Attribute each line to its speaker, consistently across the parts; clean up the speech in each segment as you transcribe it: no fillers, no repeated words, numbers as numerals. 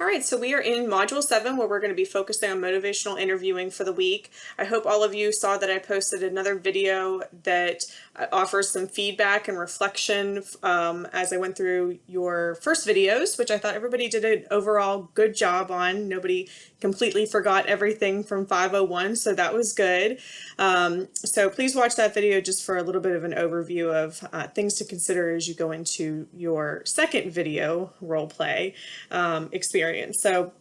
Speaker 1: All right, so we are in Module 7 where we're going to be focusing on motivational interviewing for the week. I hope all of you saw that I posted another video that offers some feedback and reflection as I went through your first videos, which I thought everybody did an overall good job on. Nobody completely forgot everything from 501, so that was good. So please watch that video just for a little bit of an overview of things to consider as you go into your second video role play experience. So,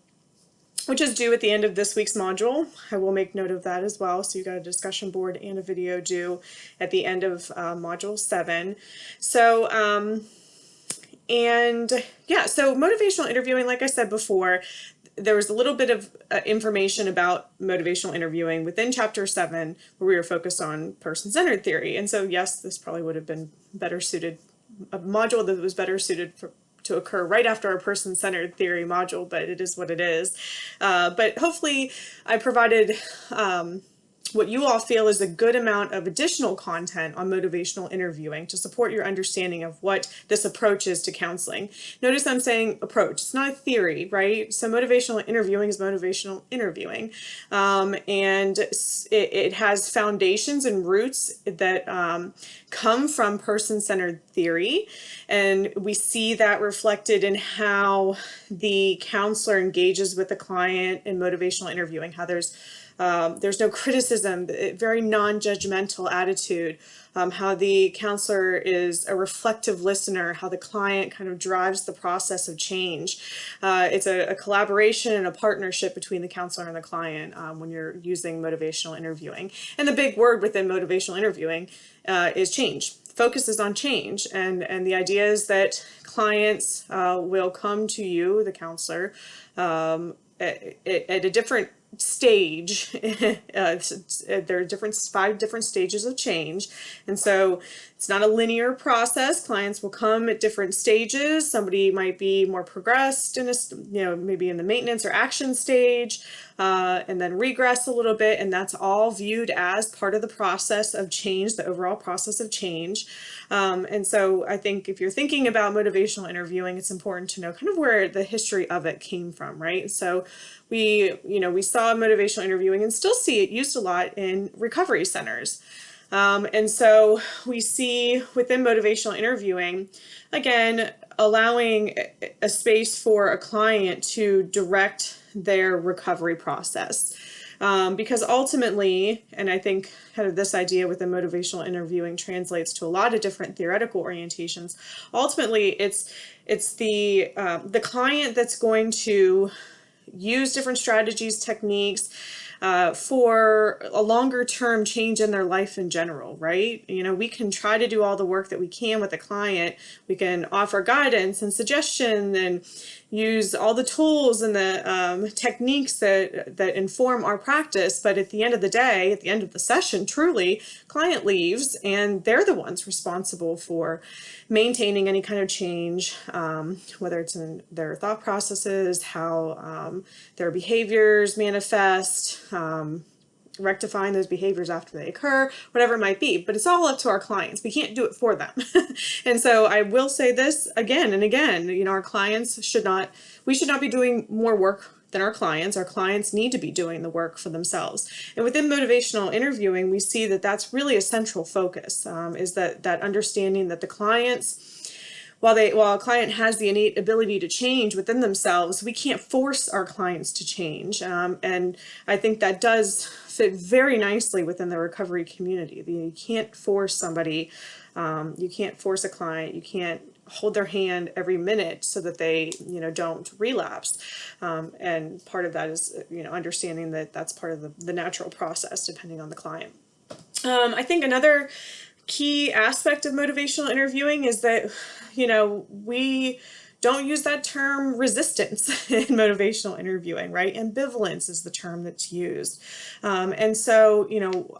Speaker 1: which is due at the end of this week's module. I will make note of that as well. So you got a discussion board and a video due at the end of module 7. So, and yeah, so motivational interviewing, like I said before, there was a little bit of information about motivational interviewing within chapter 7 where we were focused on person-centered theory. And so yes, this probably would have been better suited, a module that was better suited to occur right after our person-centered theory module, but it is what it is. But hopefully I provided what you all feel is a good amount of additional content on motivational interviewing to support your understanding of what this approach is to counseling. Notice I'm saying approach. It's not a theory, right? So motivational interviewing is motivational interviewing. And it has foundations and roots that come from person-centered theory. And we see that reflected in how the counselor engages with the client in motivational interviewing, how there's no criticism, very non-judgmental attitude, how the counselor is a reflective listener, how the client kind of drives the process of change. It's a collaboration and a partnership between the counselor and the client when you're using motivational interviewing. And the big word within motivational interviewing is change. Focus is on change, and the idea is that clients will come to you, the counselor, at a different stage. There are 5 different stages of change, and so it's not a linear process. Clients will come at different stages. Somebody might be more progressed in maybe in the maintenance or action stage, and then regress a little bit, and that's all viewed as part of the process of change, the overall process of change. And so I think if you're thinking about motivational interviewing, it's important to know kind of where the history of it came from, right? So we saw motivational interviewing and still see it used a lot in recovery centers. And so we see within motivational interviewing, again, allowing a space for a client to direct their recovery process. Because ultimately, and I think kind of this idea within motivational interviewing translates to a lot of different theoretical orientations, ultimately it's the client that's going to use different strategies, techniques, for a longer term change in their life in general, right? We can try to do all the work that we can with the client. We can offer guidance and suggestion and use all the tools and the techniques that inform our practice. But at the end of the day, at the end of the session, truly, client leaves and they're the ones responsible for maintaining any kind of change, whether it's in their thought processes, how their behaviors manifest, rectifying those behaviors after they occur, whatever it might be. But it's all up to our clients. We can't do it for them. And so I will say this again and again, our clients we should not be doing more work than our clients. Our clients need to be doing the work for themselves. And within motivational interviewing, we see that that's really a central focus, is that understanding that the clients, while a client has the innate ability to change within themselves, we can't force our clients to change. And I think that does fit very nicely within the recovery community. You can't force somebody, you can't force a client, you can't hold their hand every minute so that they, don't relapse. And part of that is, understanding that that's part of the natural process depending on the client. I think another key aspect of motivational interviewing is that, we don't use that term resistance in motivational interviewing, right? Ambivalence is the term that's used. And so,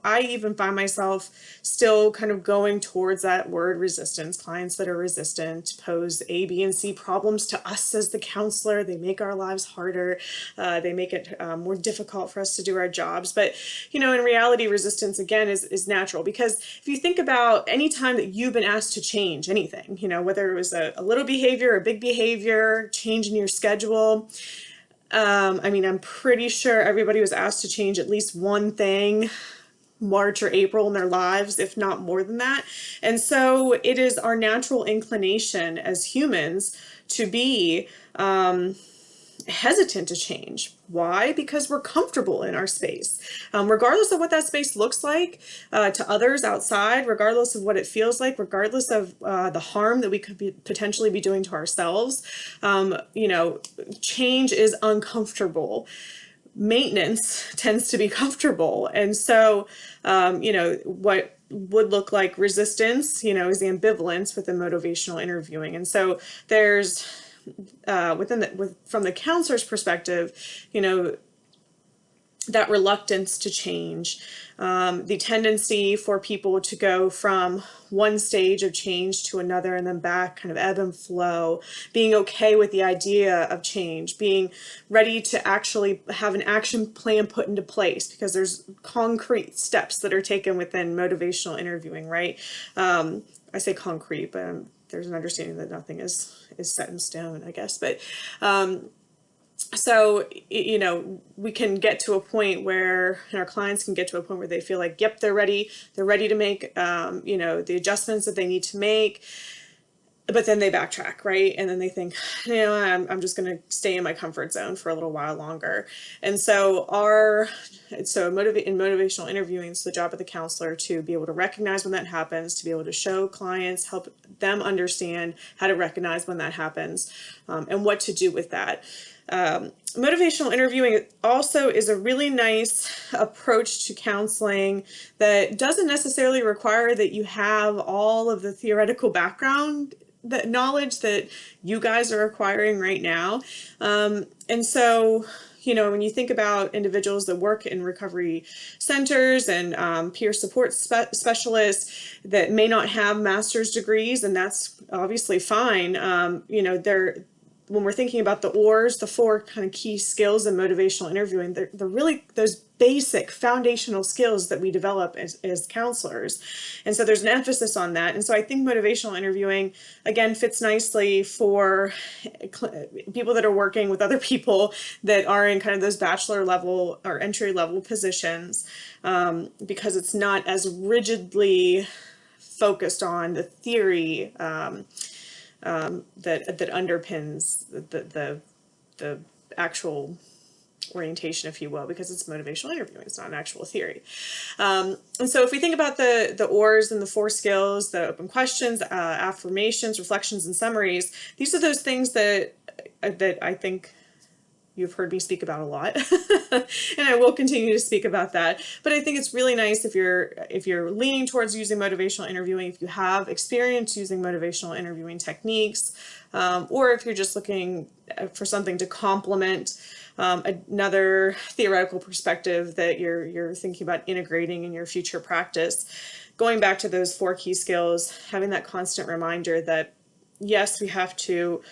Speaker 1: I even find myself still kind of going towards that word resistance. Clients that are resistant pose A, B, and C problems to us as the counselor. They make our lives harder. They make it more difficult for us to do our jobs. But, in reality, resistance, again, is natural. Because if you think about any time that you've been asked to change anything, whether it was a little behavior, a big behavior, change in your schedule. I mean, I'm pretty sure everybody was asked to change at least one thing March or April in their lives, if not more than that. And so it is our natural inclination as humans to be hesitant to change. Why? Because we're comfortable in our space. Regardless of what that space looks like to others outside, regardless of what it feels like, regardless of the harm that we could potentially be doing to ourselves, you know, change is uncomfortable. Maintenance tends to be comfortable. And so, you know, what would look like resistance, you know, is the ambivalence within motivational interviewing. And so there's from the counselor's perspective, you know, that reluctance to change, the tendency for people to go from one stage of change to another and then back, kind of ebb and flow, being okay with the idea of change, being ready to actually have an action plan put into place because there's concrete steps that are taken within motivational interviewing, right? I say concrete, but there's an understanding that nothing is set in stone, I guess. But so, you know, we can get to a point where, and our clients can get to a point where they feel like, yep, they're ready to make, you know, the adjustments that they need to make, but then they backtrack, right? And then they think, you know, I'm just going to stay in my comfort zone for a little while longer. And so in motivational interviewing, it's the job of the counselor to be able to recognize when that happens, to be able to show clients, help them understand how to recognize when that happens, and what to do with that. Motivational interviewing also is a really nice approach to counseling that doesn't necessarily require that you have all of the theoretical background, that knowledge that you guys are acquiring right now. And so, you know, when you think about individuals that work in recovery centers and peer support specialists that may not have master's degrees, and that's obviously fine, you know, when we're thinking about the ORs, the four kind of key skills in motivational interviewing, they're really those basic foundational skills that we develop as counselors. And so there's an emphasis on that. And so I think motivational interviewing, again, fits nicely for people that are working with other people that are in kind of those bachelor level or entry level positions, because it's not as rigidly focused on the theory that underpins the actual orientation, if you will, because it's motivational interviewing. It's not an actual theory. And so if we think about the ORs and the four skills, the open questions, affirmations, reflections, and summaries, these are those things that I think you've heard me speak about a lot, and I will continue to speak about that. But I think it's really nice if you're leaning towards using motivational interviewing, if you have experience using motivational interviewing techniques, or if you're just looking for something to complement another theoretical perspective that you're thinking about integrating in your future practice. Going back to those four key skills, having that constant reminder that yes, we have to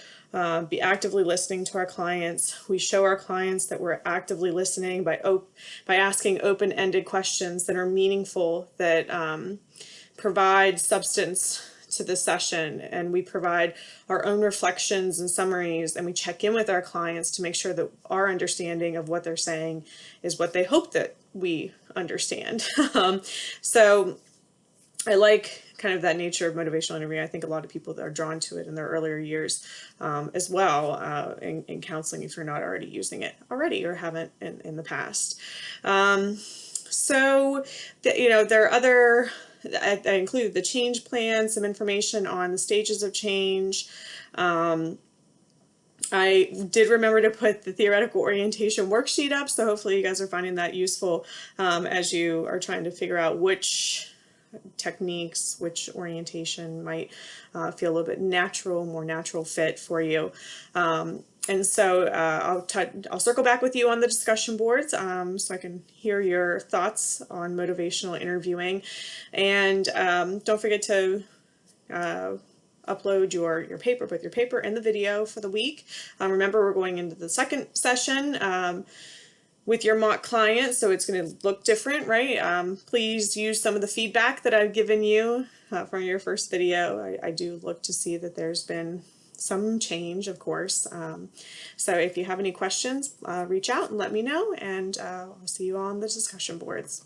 Speaker 1: be actively listening to our clients. We show our clients that we're actively listening by asking open-ended questions that are meaningful, that provide substance to the session, and we provide our own reflections and summaries, and we check in with our clients to make sure that our understanding of what they're saying is what they hope that we understand. So I like kind of that nature of motivational interviewing. I think a lot of people that are drawn to it in their earlier years as well in counseling, if you're not already using it already or haven't in the past. So, you know, there are other, I included the change plan, some information on the stages of change. I did remember to put the theoretical orientation worksheet up, so hopefully you guys are finding that useful as you are trying to figure out which techniques, which orientation might feel a little bit more natural fit for you. And so I'll circle back with you on the discussion boards so I can hear your thoughts on motivational interviewing. And don't forget to upload your paper, both your paper and the video for the week. Remember, we're going into the second session with your mock client, so it's going to look different, right? Please use some of the feedback that I've given you from your first video. I do look to see that there's been some change, of course. So if you have any questions, reach out and let me know, and I'll see you on the discussion boards.